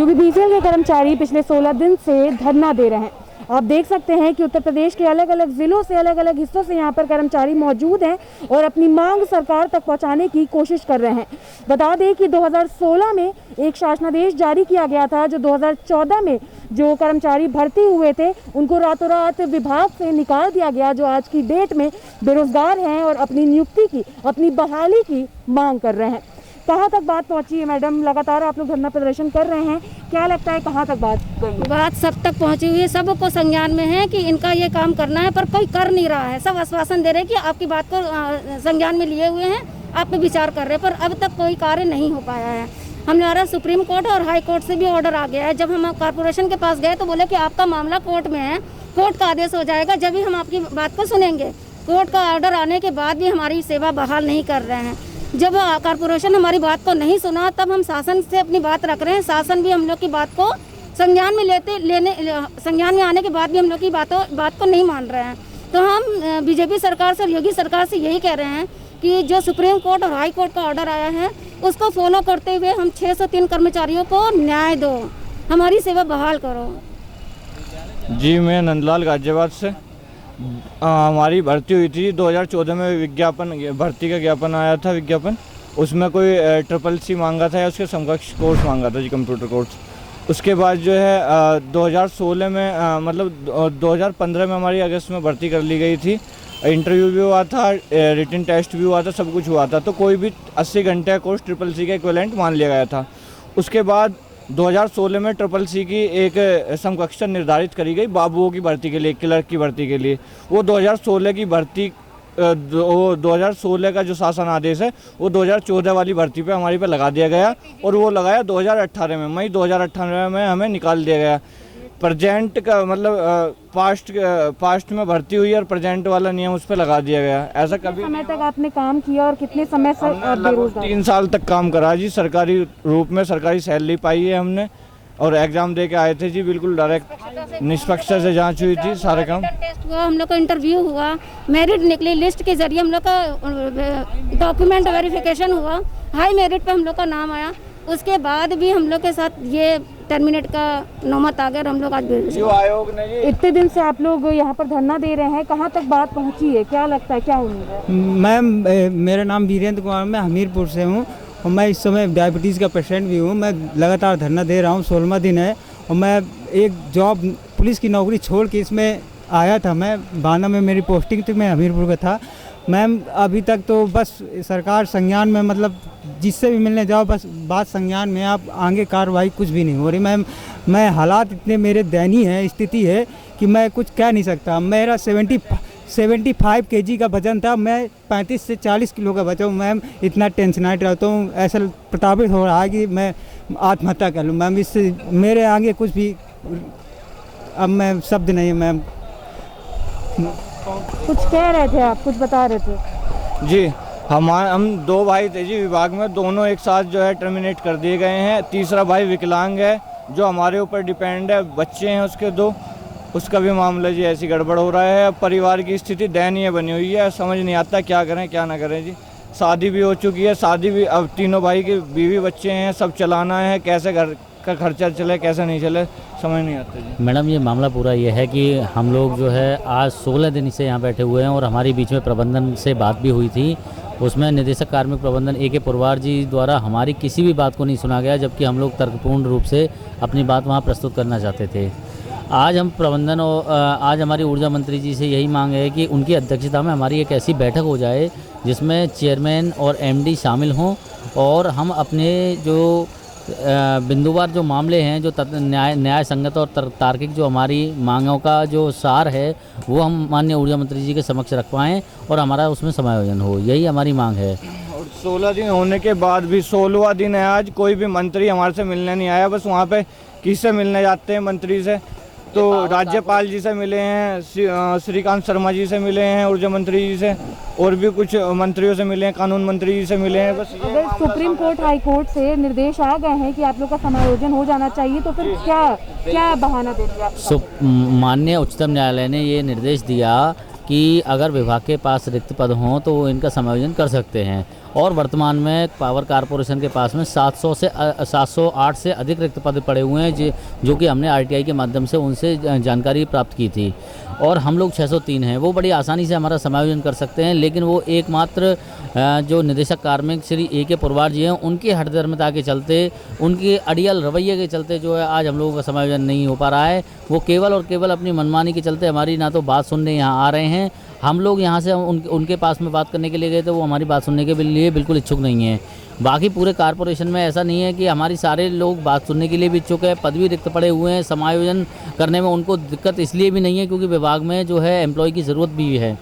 UPPCL के कर्मचारी पिछले 16 दिन से धरना दे रहे हैं। आप देख सकते हैं कि उत्तर प्रदेश के अलग अलग जिलों से, अलग अलग हिस्सों से यहाँ पर कर्मचारी मौजूद हैं और अपनी मांग सरकार तक पहुँचाने की कोशिश कर रहे हैं। बता दें कि 2016 में एक शासनादेश जारी किया गया था, जो 2014 में जो कर्मचारी भर्ती हुए थे उनको रातों रात विभाग से निकाल दिया गया, जो आज की डेट में बेरोजगार हैं और अपनी नियुक्ति की, अपनी बहाली की मांग कर रहे हैं। कहाँ तक बात पहुँची है मैडम? लगातार आप लोग धरना प्रदर्शन कर रहे हैं, क्या लगता है कहाँ तक बात गई? बात सब तक पहुँची हुई है, सबको संज्ञान में है कि इनका ये काम करना है, पर कोई कर नहीं रहा है। सब आश्वासन दे रहे हैं कि आपकी बात को संज्ञान में लिए हुए हैं, आप पे विचार कर रहे हैं, पर अब तक कोई कार्य नहीं हो पाया है। हमारा सुप्रीम कोर्ट और हाई कोर्ट से भी ऑर्डर आ गया है। जब हम कॉर्पोरेशन के पास गए तो बोले कि आपका मामला कोर्ट में है, कोर्ट का आदेश हो जाएगा जब भी हम आपकी बात को सुनेंगे। कोर्ट का ऑर्डर आने के बाद भी हमारी सेवा बहाल नहीं कर रहे हैं। जब कॉर्पोरेशन हमारी बात को नहीं सुना तब हम शासन से अपनी बात रख रहे हैं। शासन भी हम लोग की बात को संज्ञान में संज्ञान में आने के बाद भी हम लोग की बात को नहीं मान रहे हैं। तो हम बीजेपी सरकार से, योगी सरकार से यही कह रहे हैं कि जो सुप्रीम कोर्ट और हाई कोर्ट का ऑर्डर आया है उसको फॉलो करते हुए हम 603 कर्मचारियों को न्याय दो, हमारी सेवा बहाल करो। जी, मैं नंदलाल गाजियाबाद से। हमारी भर्ती हुई थी 2014 में, विज्ञापन भर्ती का ज्ञापन आया था, विज्ञापन। उसमें कोई CCC मांगा था या उसके समकक्ष कोर्स मांगा था जी, कंप्यूटर कोर्स। उसके बाद जो है 2016 में मतलब 2015 में हमारी अगस्त में भर्ती कर ली गई थी। इंटरव्यू भी हुआ था, रिटन टेस्ट भी हुआ था, सब कुछ हुआ था। तो कोई भी 80 घंटे का कोर्स CCC का इक्विवेलेंट मान लिया गया था। उसके बाद 2016 में CCC की एक समकक्षा निर्धारित करी गई बाबुओं की भर्ती के लिए, क्लर्क की भर्ती के लिए। वो 2016 की भर्ती 2016 का जो शासन आदेश है वो 2014 वाली भर्ती पे हमारी पे लगा दिया गया और वो लगाया 2018 में, मई 2018 में हमें निकाल दिया गया। प्रेजेंट का मतलब पास्ट में भर्ती हुई और प्रेजेंट वाला नियम उस पर लगा दिया गया। ऐसा कभी समय तक आपने काम किया और कितने समय से बेरोजगार? 3 साल तक काम करा जी, सरकारी रूप में सरकारी सैलरी पाई है हमने और एग्जाम दे के आए थे जी, बिल्कुल डायरेक्ट निष्पक्षता से जांच हुई थी, सारे काम। टेस्ट हुआ, हम लोग का इंटरव्यू हुआ, मेरिट निकली, लिस्ट के जरिए हम लोग का डॉक्यूमेंट वेरिफिकेशन हुआ, हाई मेरिट पे हम लोग का नाम आया। उसके बाद भी हम लोग के साथ ये टर्मिनेट का नौबत आ गया और हम लोग आज आयोग ने जी। इतने दिन से आप लोग यहाँ पर धरना दे रहे हैं, कहाँ तक बात पहुँची है? क्या लगता है, क्या उम्मीद है? मैम, मेरा नाम वीरेंद्र कुमार, मैं हमीरपुर से हूँ और मैं इस समय डायबिटीज़ का पेशेंट भी हूँ। मैं लगातार धरना दे रहा हूँ, 16वां दिन है और मैं एक जॉब पुलिस की नौकरी छोड़ के इसमें आया था। मैं 92 में मेरी पोस्टिंग थी, मैं हमीरपुर का था। मैम, अभी तक तो बस सरकार संज्ञान में, मतलब जिससे भी मिलने जाओ बस बात संज्ञान में, आप आगे कार्रवाई कुछ भी नहीं हो रही। मैम, मैं हालात इतने मेरे दयनीय है, स्थिति है कि मैं कुछ कह नहीं सकता। मेरा 75 kg का वजन था, मैं 35 से 40 किलो का बचा हूँ। मैम, इतना टेंशनाइट रहता हूँ, ऐसा प्रतापित हो रहा है कि मैं आत्महत्या कर लूँ। मैम, इससे मेरे आगे कुछ भी अब मैं शब्द नहीं है। मैम, कुछ कह रहे थे आप, कुछ बता रहे थे जी। हम 2 भाई थे जी विभाग में, दोनों एक साथ जो है टर्मिनेट कर दिए गए हैं। तीसरा भाई विकलांग है जो हमारे ऊपर डिपेंड है, बच्चे हैं उसके 2, उसका भी मामला जी ऐसी गड़बड़ हो रहा है। अब परिवार की स्थिति दयनीय बनी हुई है, समझ नहीं आता क्या करें क्या ना करें जी। शादी भी हो चुकी है, शादी भी, अब तीनों भाई के बीवी बच्चे हैं, सब चलाना है, कैसे घर का खर्चा चले कैसे नहीं चले समझ नहीं आता जी। मैडम, ये मामला पूरा ये है कि हम लोग जो है आज 16 दिन से यहाँ बैठे हुए हैं और हमारी बीच में प्रबंधन से बात भी हुई थी। उसमें निदेशक कार्मिक प्रबंधन A.K. पुरवार जी द्वारा हमारी किसी भी बात को नहीं सुना गया, जबकि हम लोग तर्कपूर्ण रूप से अपनी बात वहाँ प्रस्तुत करना चाहते थे। आज हम प्रबंधन और आज हमारी ऊर्जा मंत्री जी से यही मांग है कि उनकी अध्यक्षता में हमारी एक ऐसी बैठक हो जाए जिसमें चेयरमैन और MD शामिल हों और हम अपने जो बिंदुवार जो मामले हैं, जो न्याय संगत और तार्किक जो हमारी मांगों का जो सार है वो हम माननीय ऊर्जा मंत्री जी के समक्ष रख पाएँ और हमारा उसमें समायोजन हो, यही हमारी मांग है। और 16 दिन होने के बाद भी 16वां दिन है आज, कोई भी मंत्री हमारे से मिलने नहीं आया। बस वहाँ पे किससे मिलने जाते हैं मंत्री से, तो राज्यपाल जी से मिले हैं, श्रीकांत शर्मा जी से मिले हैं, ऊर्जा मंत्री जी से, और भी कुछ मंत्रियों से मिले हैं, कानून मंत्री जी से मिले हैं। बस अगर सुप्रीम कोर्ट हाई कोर्ट से निर्देश आ गए हैं कि आप लोग का समायोजन हो जाना चाहिए, तो फिर क्या बहाना दे दिया? माननीय उच्चतम न्यायालय ने ये निर्देश दिया कि अगर विभाग के पास रिक्त पद हों तो वो इनका समायोजन कर सकते हैं और वर्तमान में पावर कारपोरेशन के पास में 708 से अधिक रिक्त पद पड़े हुए हैं, जो कि हमने आरटीआई के माध्यम से उनसे जानकारी प्राप्त की थी। और हम लोग 603 हैं, वो बड़ी आसानी से हमारा समायोजन कर सकते हैं, लेकिन वो एकमात्र जो निदेशक कार्मिक श्री ए.के. पुरवार जी हैं, उनकी हठधर्मिता के चलते, उनके अड़ियल रवैये के चलते जो है आज हम लोगों का समायोजन नहीं हो पा रहा है। वो केवल और केवल अपनी मनमानी के चलते हमारी ना तो बात सुनने यहाँ आ रहे हैं। हम लोग यहाँ से उनके पास में बात करने के लिए गए तो वो हमारी बात सुनने के लिए बिल्कुल इच्छुक नहीं है। बाकी पूरे कारपोरेशन में ऐसा नहीं है कि हमारी सारे लोग बात सुनने के लिए भी इच्छुक है। पद भी रिक्त पड़े हुए हैं, समायोजन करने में उनको दिक्कत इसलिए भी नहीं है क्योंकि विभाग में जो है एम्प्लॉय की ज़रूरत भी है।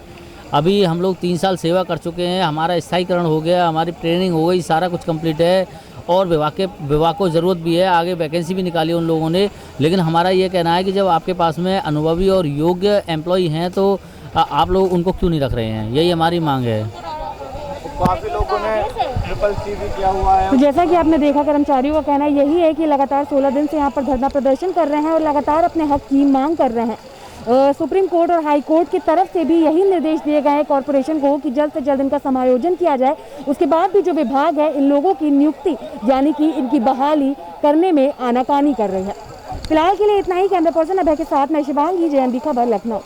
अभी हम लोग 3 साल सेवा कर चुके हैं, हमारा स्थायीकरण हो गया, हमारी ट्रेनिंग हो गई, सारा कुछ कंप्लीट है और विभाग को ज़रूरत भी है, आगे वैकेंसी भी निकाली उन लोगों ने। लेकिन हमारा ये कहना है कि जब आपके पास में अनुभवी और योग्य एम्प्लॉय हैं तो आप लोग उनको क्यों नहीं रख रहे हैं, यही हमारी मांग है। काफ़ी लोगों ने CCC भी किया हुआ है। तो जैसा कि आपने देखा, कर्मचारियों का कहना यही है कि लगातार 16 दिन से यहाँ पर धरना प्रदर्शन कर रहे हैं और लगातार अपने हक की मांग कर रहे हैं। सुप्रीम कोर्ट और हाई कोर्ट की तरफ से भी यही निर्देश दिए गए हैं कॉरपोरेशन को कि जल्द से जल्द इनका समायोजन किया जाए। उसके बाद भी जो विभाग है इन लोगों की नियुक्ति यानी कि इनकी बहाली करने में आनाकानी कर रही है। फिलहाल के लिए इतना ही। कैमरा पर्सन अभय के साथ मैं शिवांगी, JNB खबर, लखनऊ।